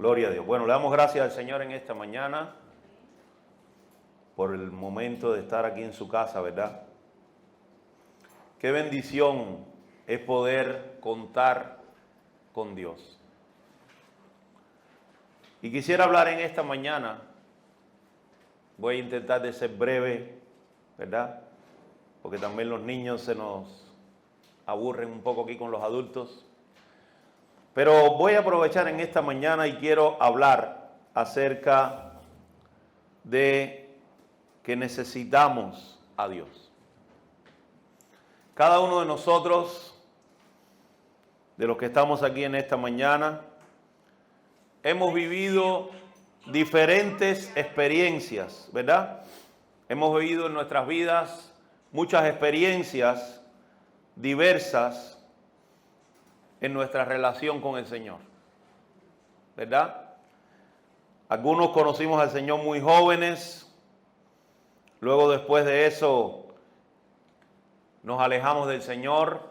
Gloria a Dios. Bueno, le damos gracias al Señor en esta mañana por el momento de estar aquí en su casa, ¿verdad? Qué bendición es poder contar con Dios. Y quisiera hablar en esta mañana, voy a intentar de ser breve, ¿verdad? Porque también los niños se nos aburren un poco aquí con los adultos. Pero voy a aprovechar en esta mañana y quiero hablar acerca de que necesitamos a Dios. Cada uno de nosotros, de los que estamos aquí en esta mañana, hemos vivido diferentes experiencias, ¿verdad? Hemos vivido en nuestras vidas muchas experiencias diversas en nuestra relación con el Señor, ¿verdad? Algunos conocimos al Señor muy jóvenes, luego después de eso nos alejamos del Señor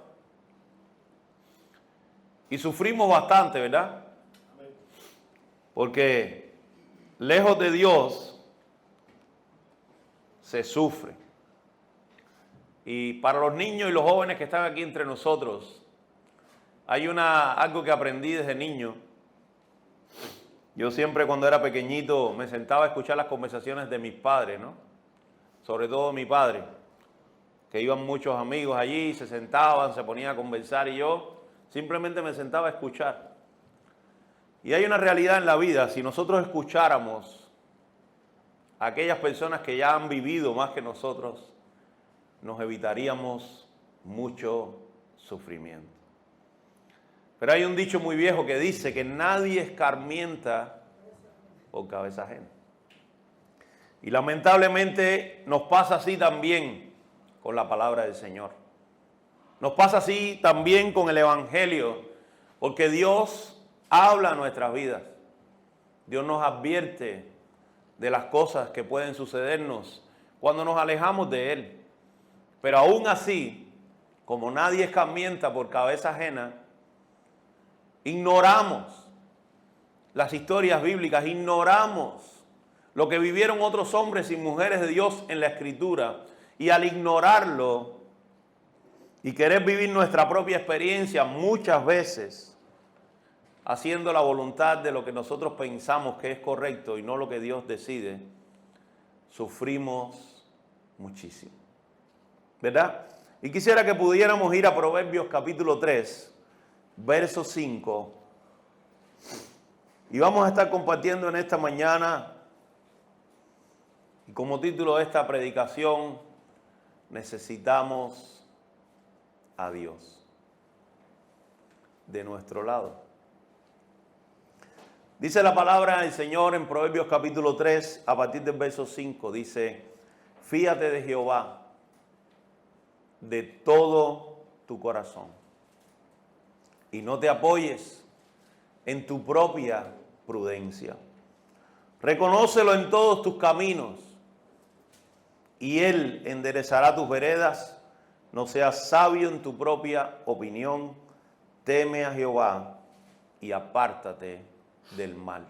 y sufrimos bastante, ¿verdad? Porque lejos de Dios se sufre. Y para los niños y los jóvenes que están aquí entre nosotros, hay algo que aprendí desde niño. Yo siempre cuando era pequeñito me sentaba a escuchar las conversaciones de mis padres, ¿no? Sobre todo mi padre, que iban muchos amigos allí, se sentaban, se ponían a conversar y yo simplemente me sentaba a escuchar. Y hay una realidad en la vida, si nosotros escucháramos a aquellas personas que ya han vivido más que nosotros, nos evitaríamos mucho sufrimiento. Pero hay un dicho muy viejo que dice que nadie escarmienta por cabeza ajena. Y lamentablemente nos pasa así también con la palabra del Señor. Nos pasa así también con el Evangelio, porque Dios habla a nuestras vidas. Dios nos advierte de las cosas que pueden sucedernos cuando nos alejamos de Él. Pero aún así, como nadie escarmienta por cabeza ajena, ignoramos las historias bíblicas, ignoramos lo que vivieron otros hombres y mujeres de Dios en la Escritura. Y al ignorarlo y querer vivir nuestra propia experiencia muchas veces, haciendo la voluntad de lo que nosotros pensamos que es correcto y no lo que Dios decide, sufrimos muchísimo, ¿verdad? Y quisiera que pudiéramos ir a Proverbios capítulo 3, verso 5, y vamos a estar compartiendo en esta mañana, y como título de esta predicación, necesitamos a Dios de nuestro lado. Dice la palabra del Señor en Proverbios capítulo 3, a partir del verso 5, dice: fíate de Jehová de todo tu corazón y no te apoyes en tu propia prudencia. Reconócelo en todos tus caminos y Él enderezará tus veredas. No seas sabio en tu propia opinión. Teme a Jehová y apártate del mal,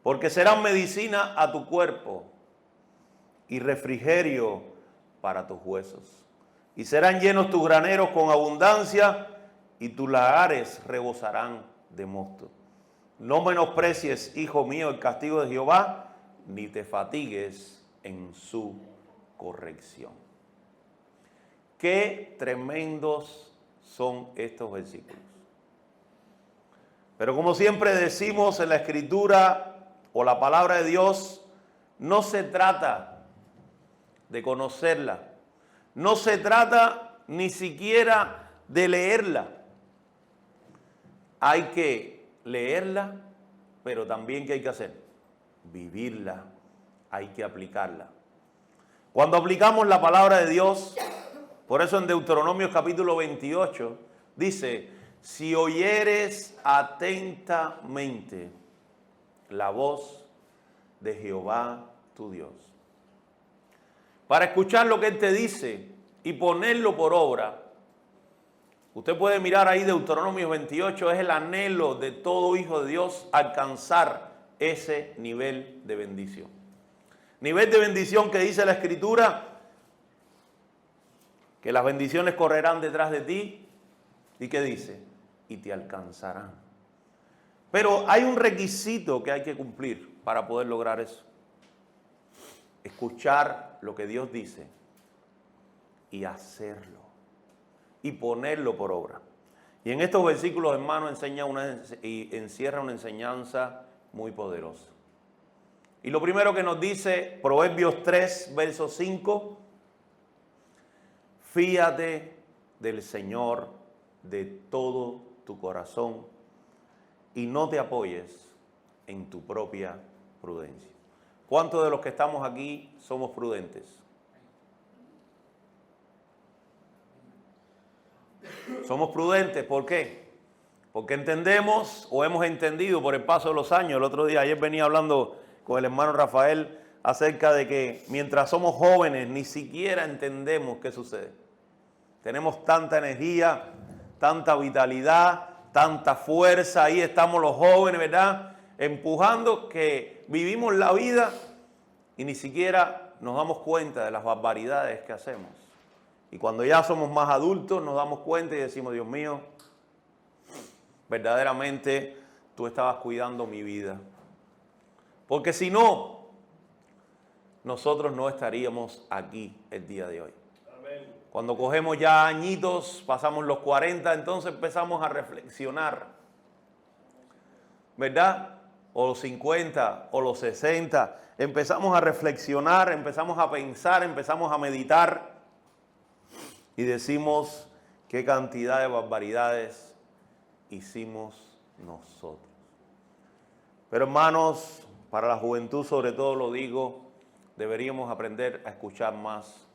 porque serán medicina a tu cuerpo y refrigerio para tus huesos. Y serán llenos tus graneros con abundancia y tus lagares rebosarán de mosto. No menosprecies, hijo mío, el castigo de Jehová, ni te fatigues en su corrección. Qué tremendos son estos versículos. Pero como siempre decimos en la Escritura o la palabra de Dios, no se trata de conocerla, no se trata ni siquiera de leerla. Hay que leerla, pero también ¿qué hay que hacer? Vivirla, hay que aplicarla. Cuando aplicamos la palabra de Dios, por eso en Deuteronomio capítulo 28 dice: si oyeres atentamente la voz de Jehová tu Dios, para escuchar lo que Él te dice y ponerlo por obra, Usted puede mirar ahí Deuteronomio 28, es el anhelo de todo hijo de Dios alcanzar ese nivel de bendición. Nivel de bendición que dice la Escritura, que las bendiciones correrán detrás de ti, ¿y qué dice? Y te alcanzarán. Pero hay un requisito que hay que cumplir para poder lograr eso. Escuchar lo que Dios dice y hacerlo y ponerlo por obra. Y en estos versículos, hermano, encierra una enseñanza muy poderosa. Y lo primero que nos dice Proverbios 3, verso 5, fíate del Señor de todo tu corazón y no te apoyes en tu propia prudencia. ¿Cuántos de los que estamos aquí somos prudentes? Somos prudentes, ¿por qué? Porque entendemos o hemos entendido por el paso de los años. El otro día, ayer venía hablando con el hermano Rafael acerca de que mientras somos jóvenes ni siquiera entendemos qué sucede. Tenemos tanta energía, tanta vitalidad, tanta fuerza, ahí estamos los jóvenes, ¿verdad? Empujando, que vivimos la vida y ni siquiera nos damos cuenta de las barbaridades que hacemos. Y cuando ya somos más adultos nos damos cuenta y decimos, Dios mío, verdaderamente tú estabas cuidando mi vida. Porque si no, nosotros no estaríamos aquí el día de hoy. Amén. Cuando cogemos ya añitos, pasamos los 40, entonces empezamos a reflexionar, ¿verdad? O los 50, o los 60, empezamos a reflexionar, empezamos a pensar, empezamos a meditar y decimos qué cantidad de barbaridades hicimos nosotros. Pero hermanos, para la juventud sobre todo lo digo, deberíamos aprender a escuchar más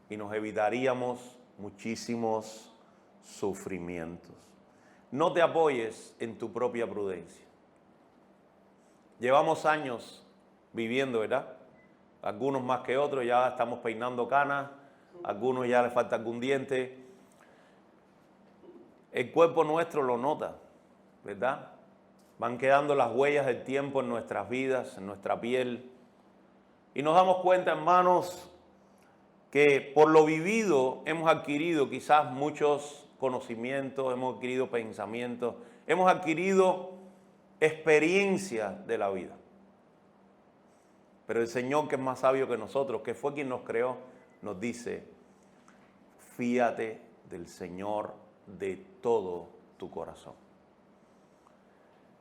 y nos evitaríamos muchísimos sufrimientos. No te apoyes en tu propia prudencia. Llevamos años viviendo, ¿verdad? Algunos más que otros, ya estamos peinando canas, algunos ya les falta algún diente. El cuerpo nuestro lo nota, ¿verdad? Van quedando las huellas del tiempo en nuestras vidas, en nuestra piel. Y nos damos cuenta, hermanos, que por lo vivido hemos adquirido quizás muchos conocimientos, hemos adquirido pensamientos, hemos adquirido experiencia de la vida. Pero el Señor, que es más sabio que nosotros, que fue quien nos creó, nos dice, fíate del Señor de todo tu corazón.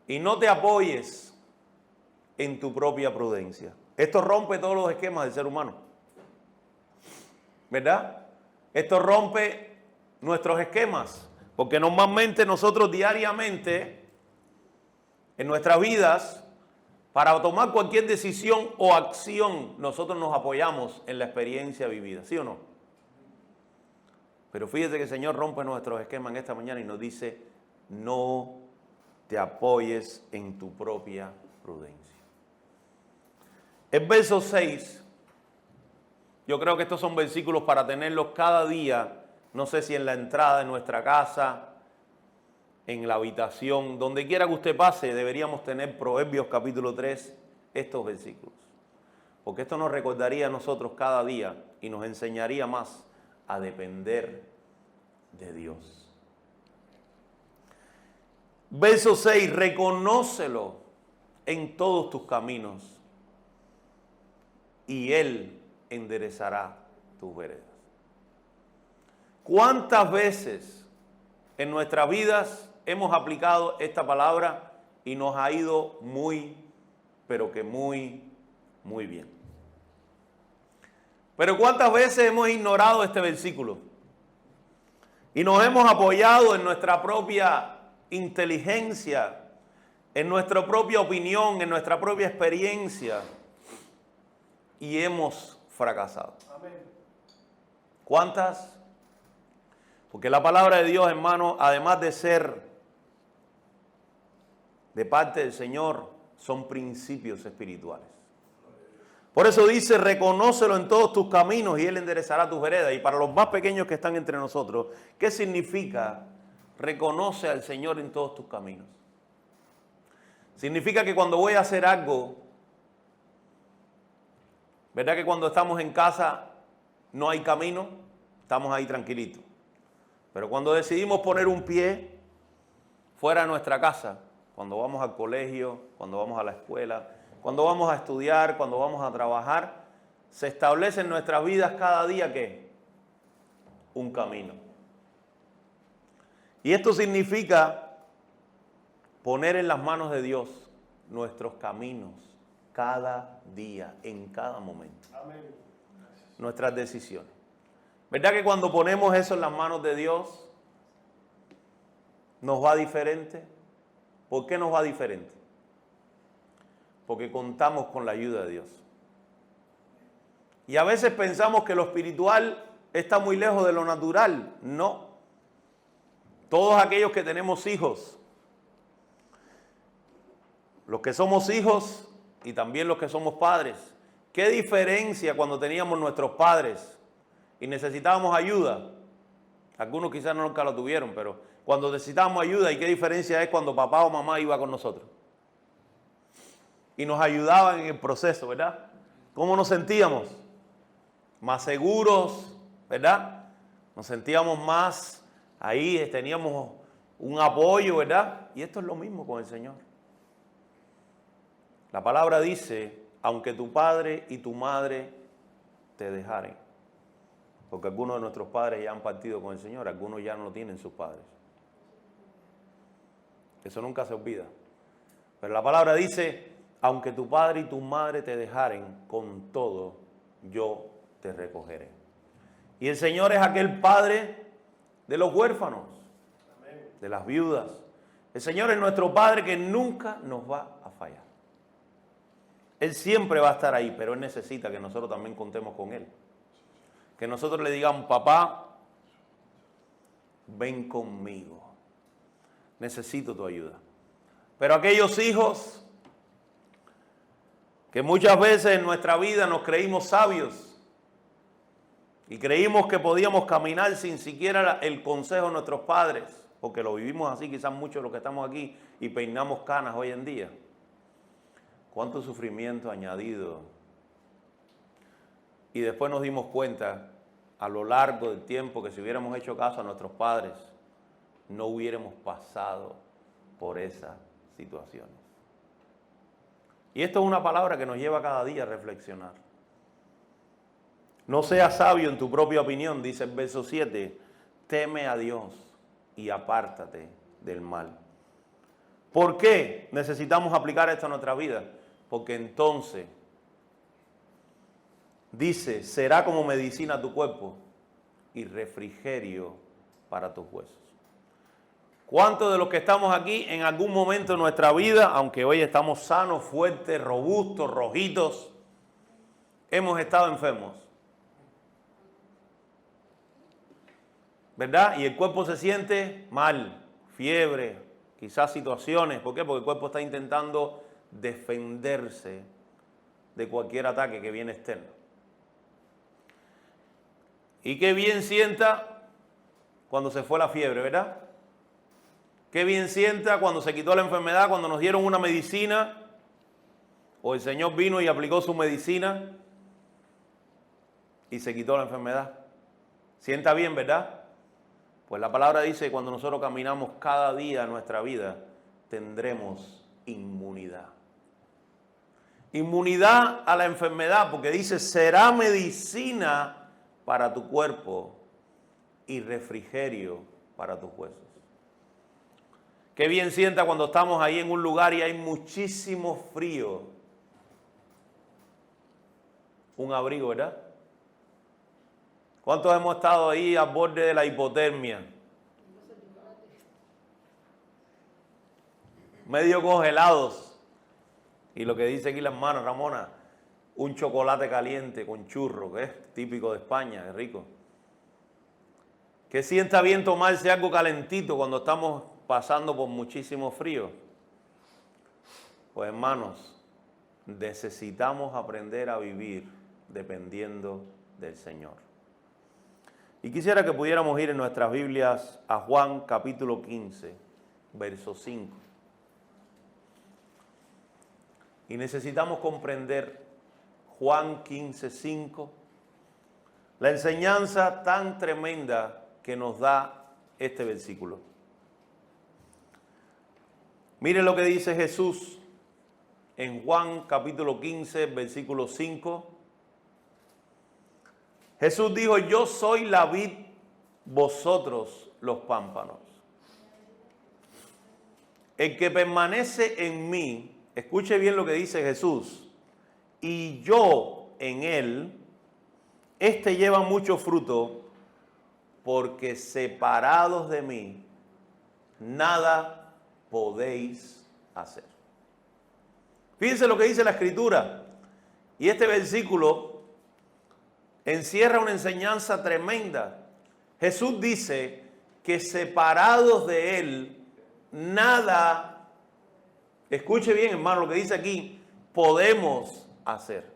Y no te apoyes en tu propia prudencia. Esto rompe todos los esquemas del ser humano, ¿verdad? Esto rompe nuestros esquemas, porque normalmente nosotros diariamente, en nuestras vidas, para tomar cualquier decisión o acción, nosotros nos apoyamos en la experiencia vivida, ¿sí o no? Pero fíjate que el Señor rompe nuestros esquemas en esta mañana y nos dice, no te apoyes en tu propia prudencia. El verso 6, yo creo que estos son versículos para tenerlos cada día, no sé si en la entrada de nuestra casa, en la habitación, donde quiera que usted pase, deberíamos tener Proverbios capítulo 3, estos versículos. Porque esto nos recordaría a nosotros cada día y nos enseñaría más a depender de Dios. Verso 6, reconócelo en todos tus caminos y Él enderezará tus veredas. ¿Cuántas veces en nuestras vidas hemos aplicado esta palabra y nos ha ido muy, pero que muy, muy bien? Pero ¿cuántas veces hemos ignorado este versículo? Y nos hemos apoyado en nuestra propia inteligencia, en nuestra propia opinión, en nuestra propia experiencia y hemos fracasado. Amén. ¿Cuántas? Porque la palabra de Dios, hermano, además de ser de parte del Señor, son principios espirituales. Por eso dice, reconócelo en todos tus caminos y Él enderezará tus veredas. Y para los más pequeños que están entre nosotros, ¿qué significa reconoce al Señor en todos tus caminos? Significa que cuando voy a hacer algo, ¿verdad que cuando estamos en casa no hay camino? Estamos ahí tranquilitos. Pero cuando decidimos poner un pie fuera de nuestra casa, cuando vamos al colegio, cuando vamos a la escuela, cuando vamos a estudiar, cuando vamos a trabajar, se establece en nuestras vidas cada día ¿qué? Un camino. Y esto significa poner en las manos de Dios nuestros caminos cada día, en cada momento. Amén. Nuestras decisiones. ¿Verdad que cuando ponemos eso en las manos de Dios, nos va diferente? ¿Por qué nos va diferente? Porque contamos con la ayuda de Dios. Y a veces pensamos que lo espiritual está muy lejos de lo natural. No. Todos aquellos que tenemos hijos, los que somos hijos y también los que somos padres, ¿qué diferencia cuando teníamos nuestros padres y necesitábamos ayuda? Algunos quizás nunca lo tuvieron, pero cuando necesitábamos ayuda, ¿y qué diferencia es cuando papá o mamá iba con nosotros? Y nos ayudaban en el proceso, ¿verdad? ¿Cómo nos sentíamos? Más seguros, ¿verdad? Nos sentíamos más ahí, teníamos un apoyo, ¿verdad? Y esto es lo mismo con el Señor. La palabra dice, aunque tu padre y tu madre te dejaren. Porque algunos de nuestros padres ya han partido con el Señor, algunos ya no lo tienen sus padres. Eso nunca se olvida. Pero la palabra dice, aunque tu padre y tu madre te dejaren, con todo yo te recogeré. Y el Señor es aquel Padre de los huérfanos, de las viudas. El Señor es nuestro Padre que nunca nos va a fallar. Él siempre va a estar ahí, pero Él necesita que nosotros también contemos con Él. Que nosotros le digamos, papá, ven conmigo. Necesito tu ayuda. Pero aquellos hijos que muchas veces en nuestra vida nos creímos sabios y creímos que podíamos caminar sin siquiera el consejo de nuestros padres, porque lo vivimos así quizás muchos de los que estamos aquí y peinamos canas hoy en día. Cuánto sufrimiento añadido. Y después nos dimos cuenta a lo largo del tiempo que si hubiéramos hecho caso a nuestros padres, no hubiéramos pasado por esas situaciones. Y esto es una palabra que nos lleva cada día a reflexionar. No seas sabio en tu propia opinión, dice el verso 7, teme a Dios y apártate del mal. ¿Por qué necesitamos aplicar esto a nuestra vida? Porque entonces, dice, será como medicina a tu cuerpo y refrigerio para tus huesos. ¿Cuántos de los que estamos aquí en algún momento de nuestra vida, aunque hoy estamos sanos, fuertes, robustos, rojitos, hemos estado enfermos? ¿Verdad? Y el cuerpo se siente mal, fiebre, quizás situaciones. ¿Por qué? Porque el cuerpo está intentando defenderse de cualquier ataque que viene externo. Y qué bien sienta cuando se fue la fiebre, ¿verdad? Qué bien sienta cuando se quitó la enfermedad, cuando nos dieron una medicina, o el Señor vino y aplicó su medicina y se quitó la enfermedad. Sienta bien, ¿verdad? Pues la palabra dice que cuando nosotros caminamos cada día en nuestra vida, tendremos inmunidad. Inmunidad a la enfermedad, porque dice, será medicina para tu cuerpo y refrigerio para tus huesos. Qué bien sienta cuando estamos ahí en un lugar y hay muchísimo frío. Un abrigo, ¿verdad? ¿Cuántos hemos estado ahí al borde de la hipotermia? Medio congelados. Y lo que dice aquí la hermana Ramona, un chocolate caliente con churro, que es típico de España, es rico. Que sienta bien tomarse algo calentito cuando estamos pasando por muchísimo frío. Pues hermanos, necesitamos aprender a vivir dependiendo del Señor. Y quisiera que pudiéramos ir en nuestras Biblias a Juan capítulo 15, verso 5. Y necesitamos comprender Juan 15, 5, la enseñanza tan tremenda que nos da este versículo. Mire lo que dice Jesús en Juan capítulo 15, versículo 5. Jesús dijo: yo soy la vid, vosotros los pámpanos. El que permanece en mí, escuche bien lo que dice Jesús, y yo en él, este lleva mucho fruto, porque separados de mí, nada podéis hacer. Fíjense lo que dice la Escritura. Y este versículo encierra una enseñanza tremenda. Jesús dice que separados de Él, nada, escuche bien hermano lo que dice aquí, podemos hacer.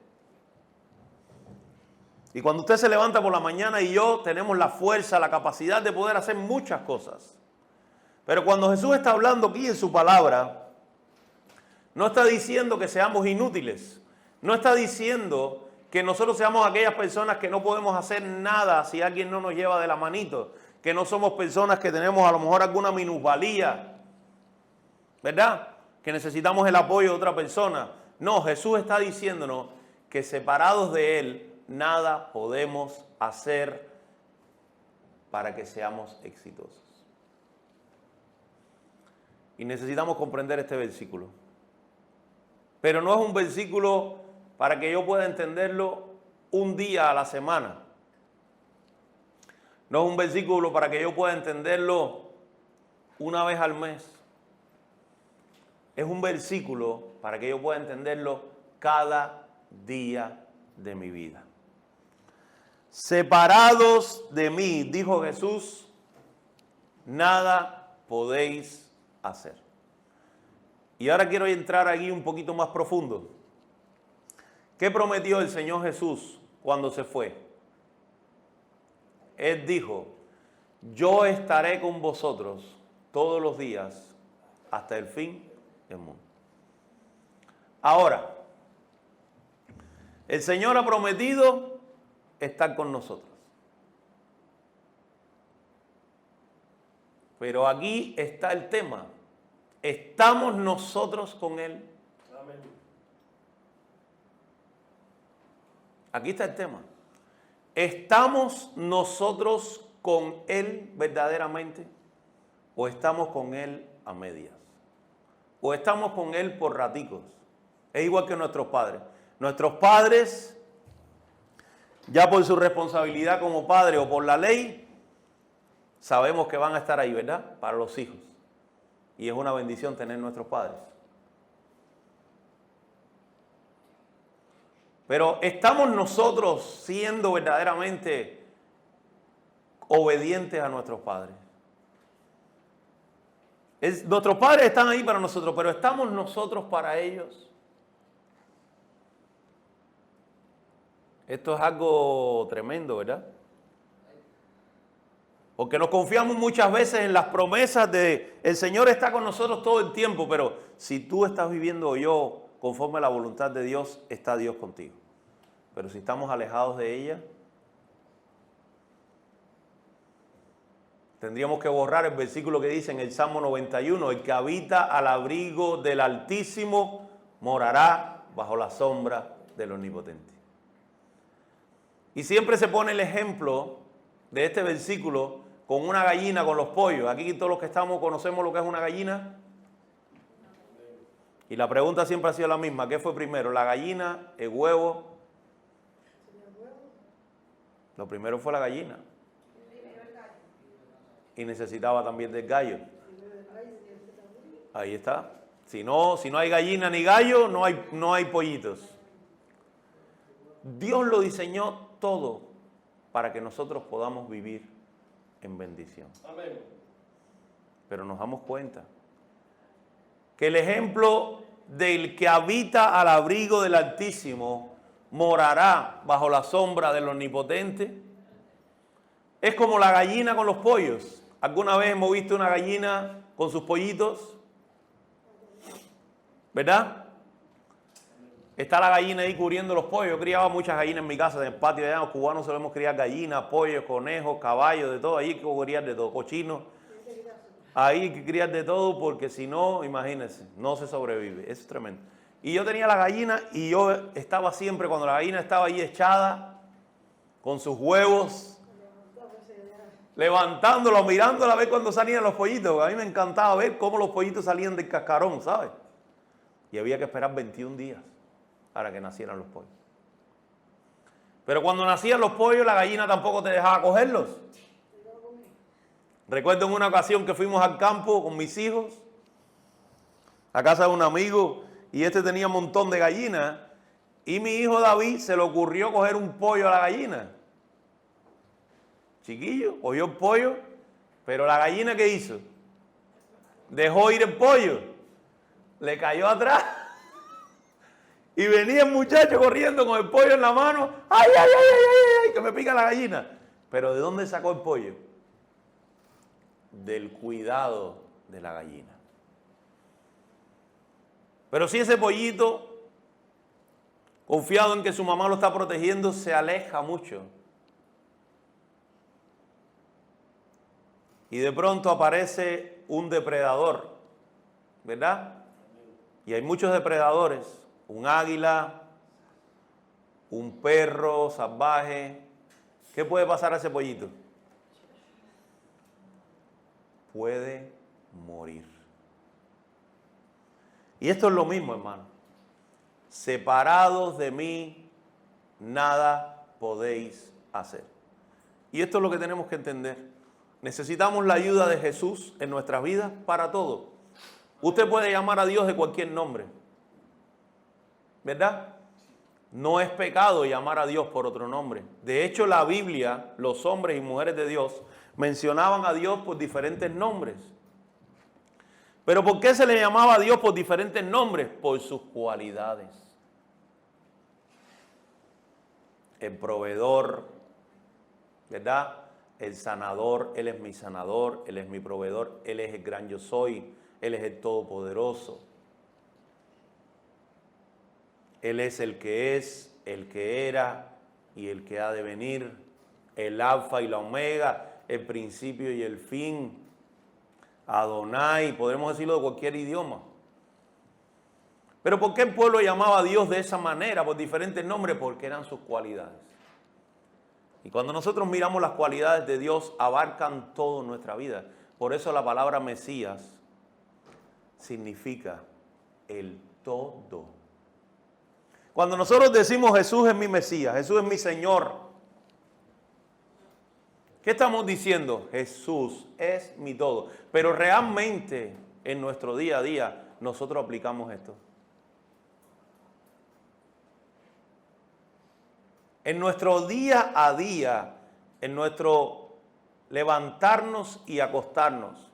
Y cuando usted se levanta por la mañana y yo tenemos la fuerza, la capacidad de poder hacer muchas cosas. Pero cuando Jesús está hablando aquí en su palabra, no está diciendo que seamos inútiles. No está diciendo que nosotros seamos aquellas personas que no podemos hacer nada si alguien no nos lleva de la manito. Que no somos personas que tenemos a lo mejor alguna minusvalía, ¿verdad? Que necesitamos el apoyo de otra persona. No, Jesús está diciéndonos que separados de Él, nada podemos hacer para que seamos exitosos. Y necesitamos comprender este versículo. Pero no es un versículo para que yo pueda entenderlo un día a la semana. No es un versículo para que yo pueda entenderlo una vez al mes. Es un versículo para que yo pueda entenderlo cada día de mi vida. Separados de mí, dijo Jesús, nada podéis hacer. Y ahora quiero entrar aquí un poquito más profundo. ¿Qué prometió el Señor Jesús cuando se fue? Él dijo: yo estaré con vosotros todos los días hasta el fin del mundo. Ahora, el Señor ha prometido estar con nosotros. Pero aquí está el tema. ¿Estamos nosotros con Él? Amén. Aquí está el tema. ¿Estamos nosotros con Él verdaderamente? ¿O estamos con Él a medias? ¿O estamos con Él por raticos? Es igual que nuestros padres. Nuestros padres, ya por su responsabilidad como padre o por la ley, sabemos que van a estar ahí, ¿verdad? Para los hijos. Y es una bendición tener nuestros padres. Pero ¿estamos nosotros siendo verdaderamente obedientes a nuestros padres? Nuestros padres están ahí para nosotros, pero ¿estamos nosotros para ellos? Esto es algo tremendo, ¿verdad? Porque nos confiamos muchas veces en las promesas de el Señor está con nosotros todo el tiempo, pero si tú estás viviendo yo conforme a la voluntad de Dios, está Dios contigo. Pero si estamos alejados de ella, tendríamos que borrar el versículo que dice en el Salmo 91, el que habita al abrigo del Altísimo morará bajo la sombra del Omnipotente. Y siempre se pone el ejemplo de este versículo con una gallina, con los pollos. Aquí todos los que estamos conocemos lo que es una gallina. Y la pregunta siempre ha sido la misma. ¿Qué fue primero? ¿La gallina? ¿El huevo? Lo primero fue la gallina. Y necesitaba también del gallo. Ahí está. Si no hay gallina ni gallo, no hay pollitos. Dios lo diseñó todo para que nosotros podamos vivir en bendición. Amén. Pero nos damos cuenta que el ejemplo del que habita al abrigo del Altísimo morará bajo la sombra del Omnipotente. Es como la gallina con los pollos. ¿Alguna vez hemos visto una gallina con sus pollitos? ¿Verdad? Está la gallina ahí cubriendo los pollos. Yo criaba muchas gallinas en mi casa, en el patio de allá. Los cubanos solemos criar gallinas, pollos, conejos, caballos, de todo. Ahí hay que criar de todo, cochinos. Ahí hay que criar de todo porque si no, imagínense, no se sobrevive. Eso es tremendo. Y yo tenía la gallina y yo estaba siempre, cuando la gallina estaba ahí echada, con sus huevos, levantándola, mirándola a ver cuando salían los pollitos. A mí me encantaba ver cómo los pollitos salían del cascarón, ¿sabes? Y había que esperar 21 días para que nacieran los pollos. Pero cuando nacían los pollos, la gallina tampoco te dejaba cogerlos. Recuerdo en una ocasión que fuimos al campo con mis hijos, a casa de un amigo, y este tenía un montón de gallinas, y mi hijo David se le ocurrió coger un pollo a la gallina. Chiquillo, cogió el pollo, pero la gallina, ¿qué hizo? Dejó ir el pollo, le cayó atrás. Y venía el muchacho corriendo con el pollo en la mano. ¡Ay, ay, ay, ay, ay! Que me pica la gallina. Pero ¿de dónde sacó el pollo? Del cuidado de la gallina. Pero si ese pollito, confiado en que su mamá lo está protegiendo, se aleja mucho. Y de pronto aparece un depredador, ¿verdad? Y hay muchos depredadores. Un águila, un perro salvaje. ¿Qué puede pasar a ese pollito? Puede morir. Y esto es lo mismo, hermano. Separados de mí, nada podéis hacer. Y esto es lo que tenemos que entender. Necesitamos la ayuda de Jesús en nuestras vidas para todo. Usted puede llamar a Dios de cualquier nombre, ¿verdad? No es pecado llamar a Dios por otro nombre. De hecho, la Biblia, los hombres y mujeres de Dios, mencionaban a Dios por diferentes nombres. ¿Pero por qué se le llamaba a Dios por diferentes nombres? Por sus cualidades. El proveedor, ¿verdad? El sanador, Él es mi sanador, Él es mi proveedor, Él es el gran yo soy, Él es el todopoderoso. Él es, el que era y el que ha de venir, el alfa y la omega, el principio y el fin, Adonai, podemos decirlo de cualquier idioma. Pero ¿por qué el pueblo llamaba a Dios de esa manera, por diferentes nombres? Porque eran sus cualidades. Y cuando nosotros miramos las cualidades de Dios, abarcan todo en nuestra vida. Por eso la palabra Mesías significa el todo. Cuando nosotros decimos Jesús es mi Mesías, Jesús es mi Señor, ¿qué estamos diciendo? Jesús es mi todo. Pero realmente en nuestro día a día nosotros aplicamos esto. En nuestro día a día, en nuestro levantarnos y acostarnos,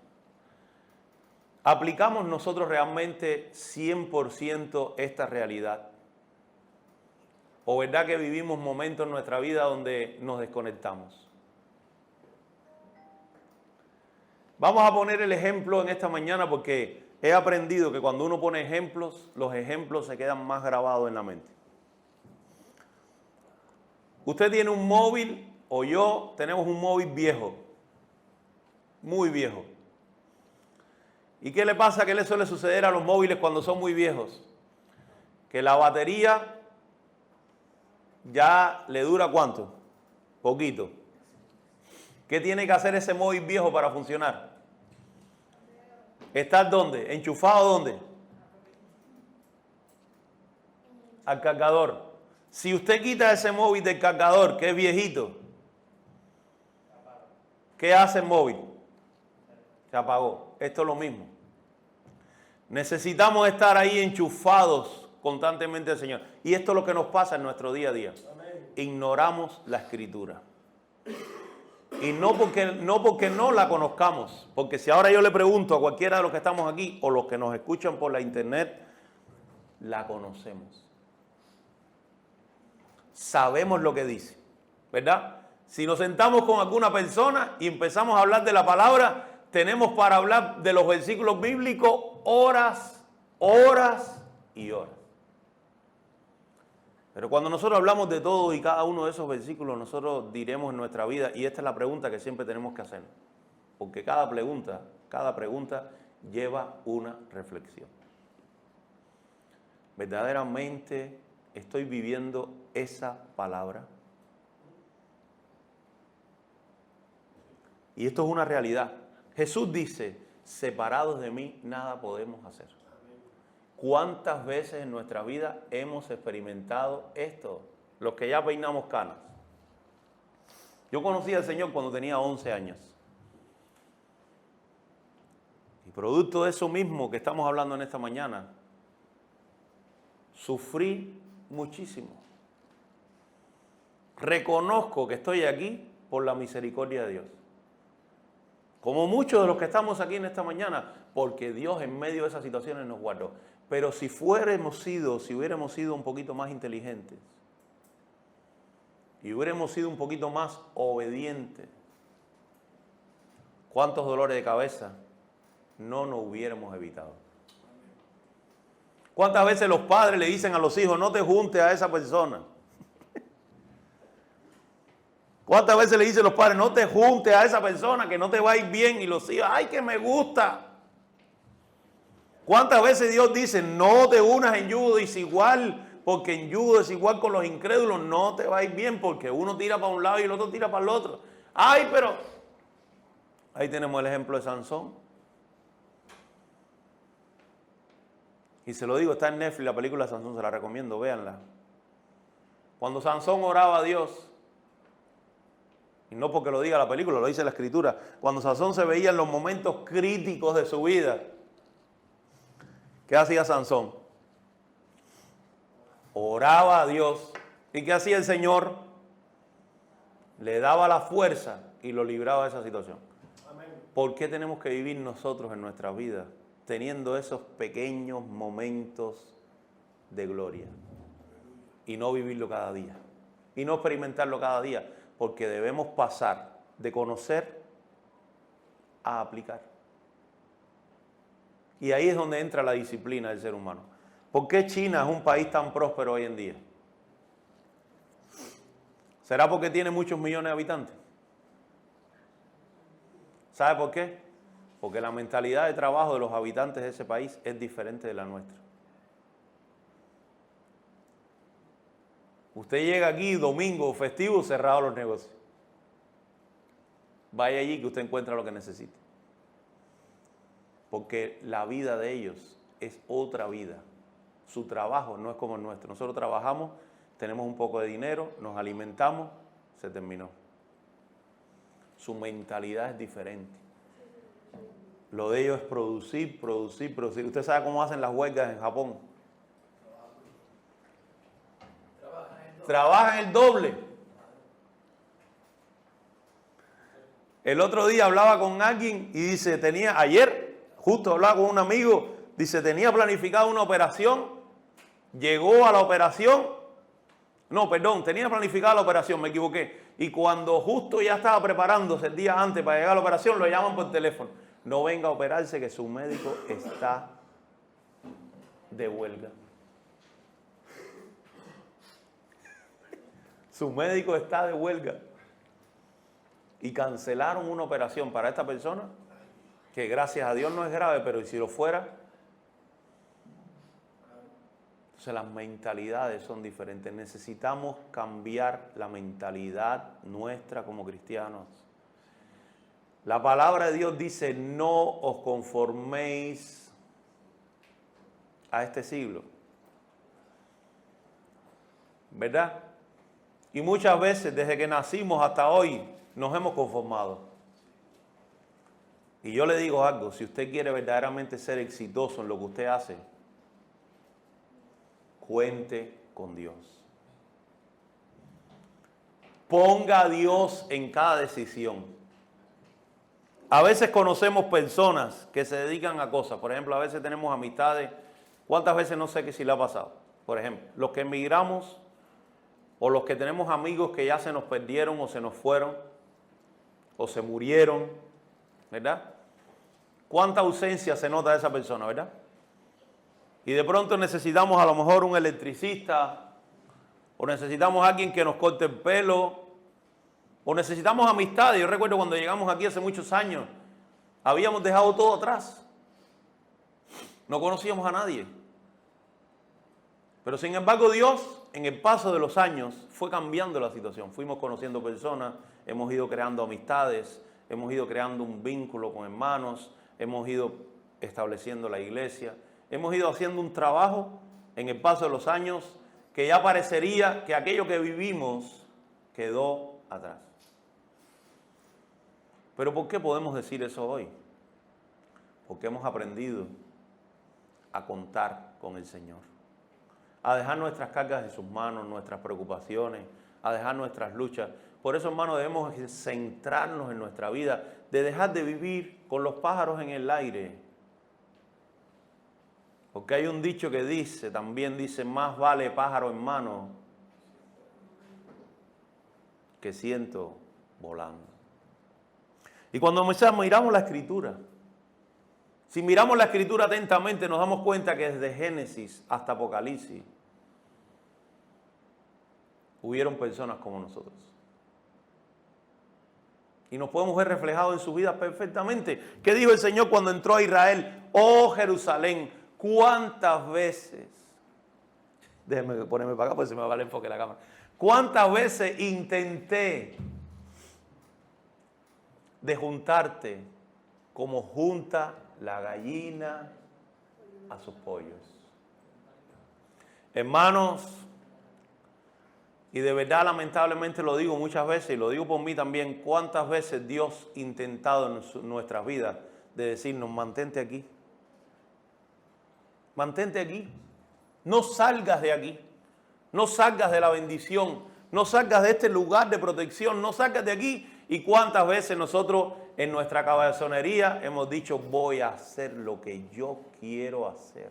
aplicamos nosotros realmente 100% esta realidad. ¿O verdad que vivimos momentos en nuestra vida donde nos desconectamos? Vamos a poner el ejemplo en esta mañana porque he aprendido que cuando uno pone ejemplos, los ejemplos se quedan más grabados en la mente. Usted tiene un móvil o yo tenemos un móvil viejo, muy viejo. ¿Y qué le pasa? ¿Qué le suele suceder a los móviles cuando son muy viejos? Que la batería ya le dura ¿cuánto? Poquito. ¿Qué tiene que hacer ese móvil viejo para funcionar? ¿Estar dónde? ¿Enchufado dónde? Al cargador. Si usted quita ese móvil del cargador, que es viejito, ¿qué hace el móvil? Se apagó. Esto es lo mismo. Necesitamos estar ahí enchufados constantemente al Señor. Y esto es lo que nos pasa en nuestro día a día. Ignoramos la Escritura. Y no porque no la conozcamos. Porque si ahora yo le pregunto a cualquiera de los que estamos aquí o los que nos escuchan por la internet, la conocemos. Sabemos lo que dice, ¿verdad? Si nos sentamos con alguna persona y empezamos a hablar de la palabra, tenemos para hablar de los versículos bíblicos horas, horas y horas. Pero cuando nosotros hablamos de todo y cada uno de esos versículos, nosotros diremos en nuestra vida, y esta es la pregunta que siempre tenemos que hacer, porque cada pregunta lleva una reflexión. ¿Verdaderamente estoy viviendo esa palabra? Y esto es una realidad. Jesús dice, separados de mí, nada podemos hacer. ¿Cuántas veces en nuestra vida hemos experimentado esto? Los que ya peinamos canas. Yo conocí al Señor cuando tenía 11 años. Y producto de eso mismo que estamos hablando en esta mañana, sufrí muchísimo. Reconozco que estoy aquí por la misericordia de Dios. Como muchos de los que estamos aquí en esta mañana, porque Dios en medio de esas situaciones nos guardó. Pero si hubiéramos sido un poquito más inteligentes y hubiéramos sido un poquito más obedientes, ¿cuántos dolores de cabeza no nos hubiéramos evitado? ¿Cuántas veces los padres le dicen a los hijos, no te juntes a esa persona? ¿Cuántas veces le dicen los padres, no te juntes a esa persona que no te va a ir bien? Y los hijos, ay, que me gusta. ¿Cuántas veces Dios dice, no te unas en yugo desigual, porque en yugo desigual con los incrédulos no te va a ir bien, porque uno tira para un lado y el otro tira para el otro? Ay, pero ahí tenemos el ejemplo de Sansón. Y se lo digo, está en Netflix la película de Sansón, se la recomiendo, véanla. Cuando Sansón oraba a Dios, y no porque lo diga la película, lo dice la Escritura, cuando Sansón se veía en los momentos críticos de su vida, ¿qué hacía Sansón? Oraba a Dios. ¿Y qué hacía el Señor? Le daba la fuerza y lo libraba de esa situación. Amén. ¿Por qué tenemos que vivir nosotros en nuestra vida teniendo esos pequeños momentos de gloria? Y no vivirlo cada día. Y no experimentarlo cada día. Porque debemos pasar de conocer a aplicar. Y ahí es donde entra la disciplina del ser humano. ¿Por qué China es un país tan próspero hoy en día? ¿Será porque tiene muchos millones de habitantes? ¿Sabe por qué? Porque la mentalidad de trabajo de los habitantes de ese país es diferente de la nuestra. Usted llega aquí domingo, festivo, cerrados los negocios. Vaya allí que usted encuentra lo que necesita. Porque la vida de ellos es otra vida. Su trabajo no es como el nuestro. Nosotros trabajamos, tenemos un poco de dinero, nos alimentamos, se terminó. Su mentalidad es diferente. Lo de ellos es producir, producir, producir. Usted sabe cómo hacen las huelgas en Japón. Trabajan el doble. El otro día hablaba con alguien y dice, ayer justo hablaba con un amigo, dice, tenía planificada una operación, llegó a la operación, tenía planificada la operación, me equivoqué, y cuando justo ya estaba preparándose el día antes para llegar a la operación, lo llaman por teléfono, no venga a operarse que su médico está de huelga. Su médico está de huelga. Y cancelaron una operación para esta persona, que gracias a Dios no es grave, pero si lo fuera. Entonces las mentalidades son diferentes. Necesitamos cambiar la mentalidad nuestra como cristianos. La palabra de Dios dice, no os conforméis a este siglo. ¿Verdad? Y muchas veces, desde que nacimos hasta hoy, nos hemos conformado. Y yo le digo algo, si usted quiere verdaderamente ser exitoso en lo que usted hace, cuente con Dios. Ponga a Dios en cada decisión. A veces conocemos personas que se dedican a cosas. Por ejemplo, a veces tenemos amistades ¿Cuántas veces no sé que si le ha pasado? Por ejemplo, los que emigramos o los que tenemos amigos que ya se nos perdieron o se nos fueron o se murieron, ¿verdad? ¿Cuánta ausencia se nota de esa persona, verdad? Y de pronto necesitamos a lo mejor un electricista, o necesitamos a alguien que nos corte el pelo, o necesitamos amistades. Yo recuerdo cuando llegamos aquí hace muchos años, habíamos dejado todo atrás. No conocíamos a nadie. Pero sin embargo Dios, en el paso de los años, fue cambiando la situación. Fuimos conociendo personas, hemos ido creando amistades, hemos ido creando un vínculo con hermanos, hemos ido estableciendo la iglesia, hemos ido haciendo un trabajo en el paso de los años que ya parecería que aquello que vivimos quedó atrás. Pero ¿por qué podemos decir eso hoy? Porque hemos aprendido a contar con el Señor, a dejar nuestras cargas en sus manos, nuestras preocupaciones, a dejar nuestras luchas. Por eso, hermano, debemos centrarnos en nuestra vida, de dejar de vivir con los pájaros en el aire. Porque hay un dicho que también dice, más vale pájaro en mano que ciento volando. Y cuando miramos la Escritura, si miramos la Escritura atentamente, nos damos cuenta que desde Génesis hasta Apocalipsis hubieron personas como nosotros. Y nos podemos ver reflejados en su vida perfectamente. ¿Qué dijo el Señor cuando entró a Israel? Oh Jerusalén, ¿cuántas veces? Déjenme ponerme para acá porque se me va el enfoque de la cámara. ¿Cuántas veces intenté de juntarte como junta la gallina a sus pollos? Hermanos, y de verdad lamentablemente lo digo muchas veces y lo digo por mí también, cuántas veces Dios ha intentado en nuestras vidas de decirnos, mantente aquí, mantente aquí, no salgas de aquí, no salgas de la bendición, no salgas de este lugar de protección, no salgas de aquí. Y cuántas veces nosotros en nuestra cabezonería hemos dicho, voy a hacer lo que yo quiero hacer.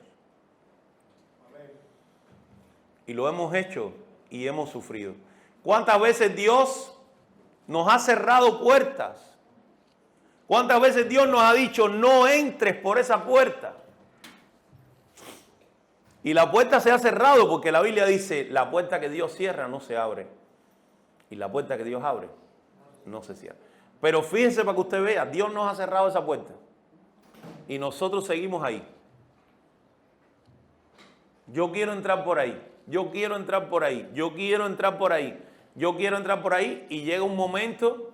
Y lo hemos hecho y hemos sufrido. ¿Cuántas veces Dios nos ha cerrado puertas? ¿Cuántas veces Dios nos ha dicho, no entres por esa puerta? Y la puerta se ha cerrado porque la Biblia dice, la puerta que Dios cierra no se abre. Y la puerta que Dios abre no se cierra. Pero fíjense para que usted vea, Dios nos ha cerrado esa puerta. Y nosotros seguimos ahí. Yo quiero entrar por ahí. Yo quiero entrar por ahí. Yo quiero entrar por ahí. Yo quiero entrar por ahí. Y llega un momento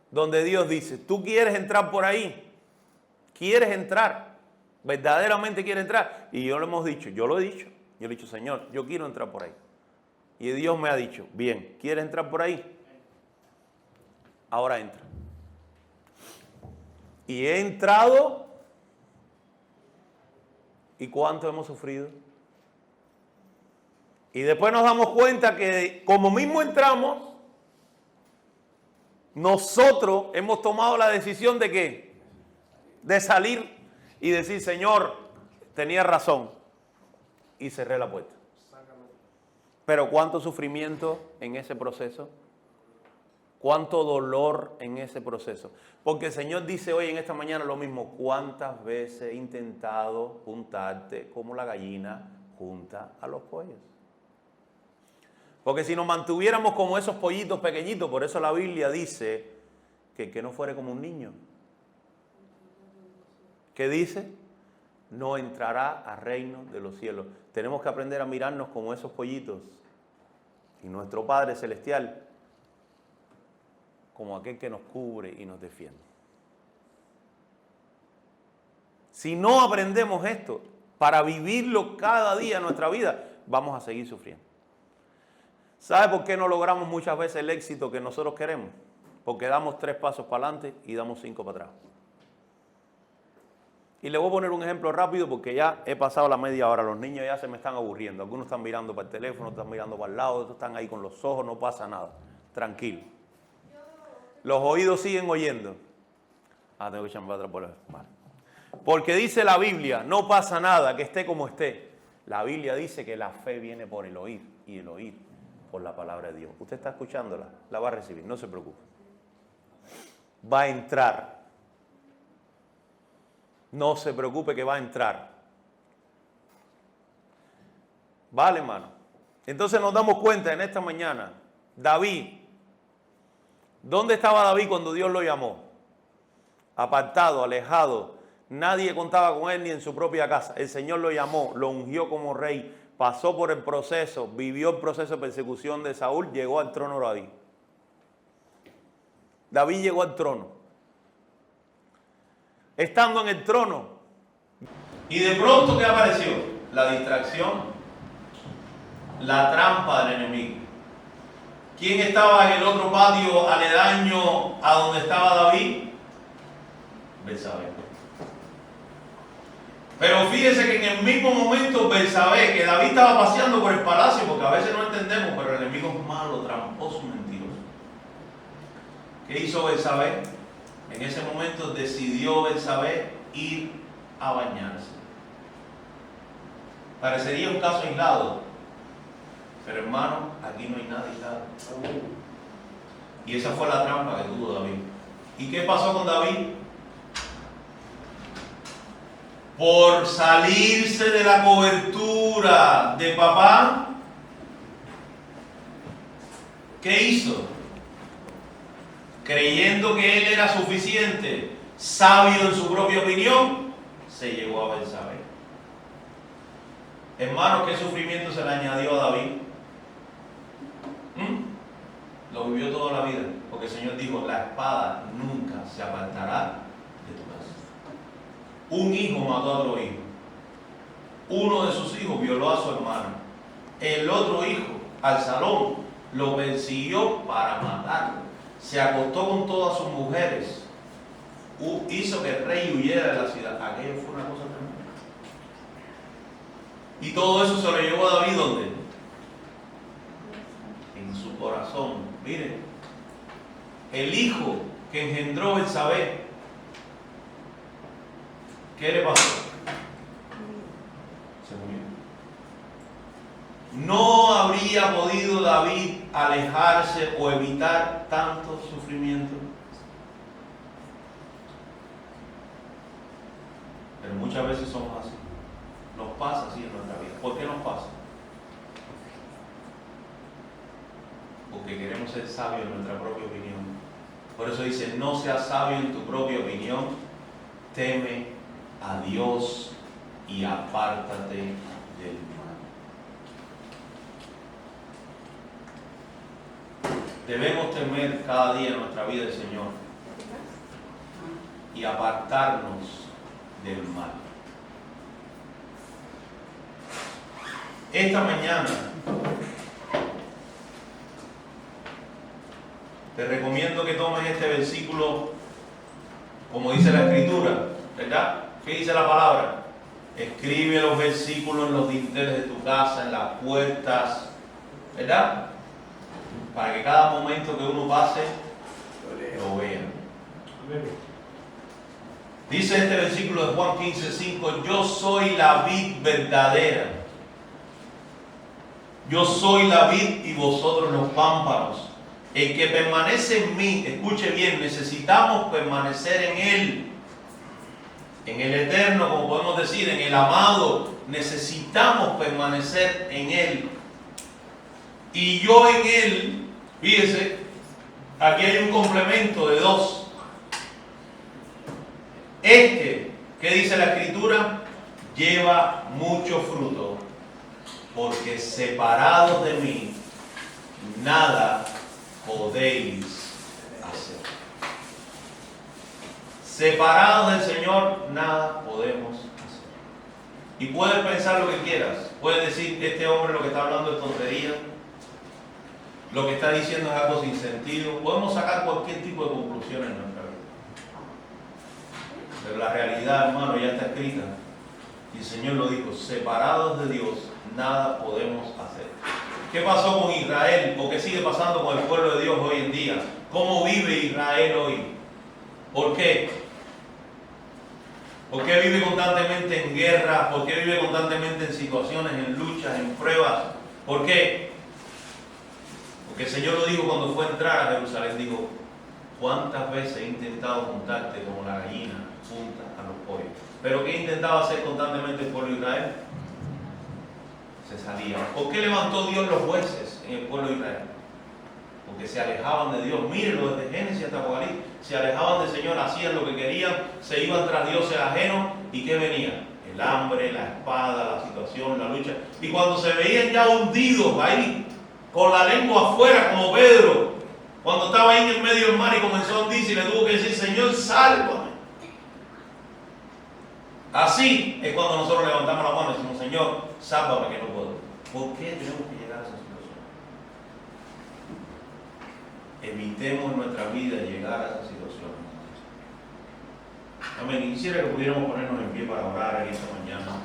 donde Dios dice, ¿tú quieres entrar por ahí? ¿Quieres entrar? ¿Verdaderamente quieres entrar? Y yo lo hemos dicho, yo lo he dicho. Yo le he dicho, Señor, yo quiero entrar por ahí. Y Dios me ha dicho, bien, ¿quieres entrar por ahí? Ahora entra. Y he entrado. ¿Y cuánto hemos sufrido? Y después nos damos cuenta que como mismo entramos, nosotros hemos tomado la decisión de ¿qué? De salir y decir, Señor, tenía razón. Y cerré la puerta. Pero cuánto sufrimiento en ese proceso. Cuánto dolor en ese proceso. Porque el Señor dice hoy en esta mañana lo mismo. ¿Cuántas veces he intentado juntarte como la gallina junta a los pollos? Porque si nos mantuviéramos como esos pollitos pequeñitos, por eso la Biblia dice que el que no fuere como un niño. ¿Qué dice? No entrará al reino de los cielos. Tenemos que aprender a mirarnos como esos pollitos. Y nuestro Padre Celestial como aquel que nos cubre y nos defiende. Si no aprendemos esto para vivirlo cada día en nuestra vida, vamos a seguir sufriendo. ¿Sabe por qué no logramos muchas veces el éxito que nosotros queremos? Porque damos 3 pasos para adelante y damos 5 para atrás. Y le voy a poner un ejemplo rápido porque ya he pasado la media hora. Los niños ya se me están aburriendo. Algunos están mirando para el teléfono, están mirando para el lado, otros están ahí con los ojos, no pasa nada. Tranquilo. Los oídos siguen oyendo. Tengo que echar para atrás por el... Vale. Porque dice la Biblia, no pasa nada, que esté como esté. La Biblia dice que la fe viene por el oír y el oír por la palabra de Dios. Usted está escuchándola, la va a recibir, no se preocupe. Va a entrar. No se preocupe que va a entrar. Vale, hermano. Entonces nos damos cuenta en esta mañana, David, ¿dónde estaba David cuando Dios lo llamó? Apartado, alejado, nadie contaba con él ni en su propia casa. El Señor lo llamó, lo ungió como rey, pasó por el proceso, vivió el proceso de persecución de Saúl, llegó al trono de David. David llegó al trono. Estando en el trono, y de pronto, ¿qué apareció? La distracción, la trampa del enemigo. ¿Quién estaba en el otro patio aledaño a donde estaba David? Betsabé. Pero fíjese que en el mismo momento Betsabé, que David estaba paseando por el palacio, porque a veces no entendemos, pero el enemigo es malo, tramposo, mentiroso. ¿Qué hizo Betsabé? En ese momento decidió Betsabé ir a bañarse. Parecería un caso aislado, pero hermano, aquí no hay nada aislado. Y esa fue la trampa que tuvo David. ¿Y qué pasó con David? Por salirse de la cobertura de papá, ¿qué hizo? Creyendo que él era suficiente, sabio en su propia opinión, se llegó a Betsabé. Hermanos, ¿qué sufrimiento se le añadió a David? Lo vivió toda la vida, porque el Señor dijo, la espada nunca se apartará de tu casa. Un hijo mató a otro hijo. Uno de sus hijos violó a su hermano. El otro hijo, Absalón, lo persiguió para matarlo. Se acostó con todas sus mujeres. Hizo que el rey huyera de la ciudad. Aquello fue una cosa tremenda. Y todo eso se lo llevó a David, ¿dónde? En su corazón. Miren, el hijo que engendró Betsabé, ¿qué le pasó? Se murió. No habría podido David alejarse o evitar tanto sufrimiento. Pero muchas veces somos así. Nos pasa así en nuestra vida. ¿Por qué nos pasa? Porque queremos ser sabios en nuestra propia opinión. Por eso dice, no seas sabio en tu propia opinión, teme a Dios y apártate del mal. Debemos temer cada día en nuestra vida al Señor y apartarnos del mal. Esta mañana te recomiendo que tomes este versículo como dice la Escritura, ¿verdad? ¿Qué dice la palabra? Escribe los versículos en los dinteles de tu casa, en las puertas, ¿verdad? Para que cada momento que uno pase lo vea. Dice este versículo de Juan 15:5, yo soy la vid verdadera. Yo soy la vid y vosotros los pámpanos. El que permanece en mí, escuche bien, necesitamos permanecer en Él. En el eterno, como podemos decir, en el amado, necesitamos permanecer en Él. Y yo en Él, fíjese, aquí hay un complemento de dos. ¿Qué dice la Escritura? Lleva mucho fruto, porque separados de mí, nada podéis hacer. Separados del Señor, nada podemos hacer. Y puedes pensar lo que quieras. Puedes decir, este hombre lo que está hablando es tontería. Lo que está diciendo es algo sin sentido. Podemos sacar cualquier tipo de conclusión en nuestra vida. Pero la realidad, hermano, ya está escrita. Y el Señor lo dijo, separados de Dios, nada podemos hacer. ¿Qué pasó con Israel? ¿O qué sigue pasando con el pueblo de Dios hoy en día? ¿Cómo vive Israel hoy? ¿Por qué? ¿Por qué vive constantemente en guerra? ¿Por qué vive constantemente en situaciones, en luchas, en pruebas? ¿Por qué? Porque el Señor lo dijo cuando fue a entrar a Jerusalén, dijo, ¿cuántas veces he intentado juntarte como la gallina junta a los pollos? ¿Pero qué intentaba hacer constantemente el pueblo de Israel? Se salía. ¿Por qué levantó Dios los jueces en el pueblo de Israel? Porque se alejaban de Dios. Mírenlo desde Génesis hasta Apocalipsis. Se alejaban del Señor, hacían lo que querían, se iban tras dioses ajenos. ¿Y qué venía? El hambre, la espada, la situación, la lucha. Y cuando se veían ya hundidos ahí, con la lengua afuera como Pedro, cuando estaba ahí en medio del mar y comenzó a hundirse y le tuvo que decir, Señor, sálvame. Así es cuando nosotros levantamos la mano y decimos, Señor, sálvame que no puedo. ¿Por qué tenemos que llegar a esa situación? Evitemos en nuestra vida llegar a esa situación. Amén. Quisiera que pudiéramos ponernos en pie para orar en esta mañana.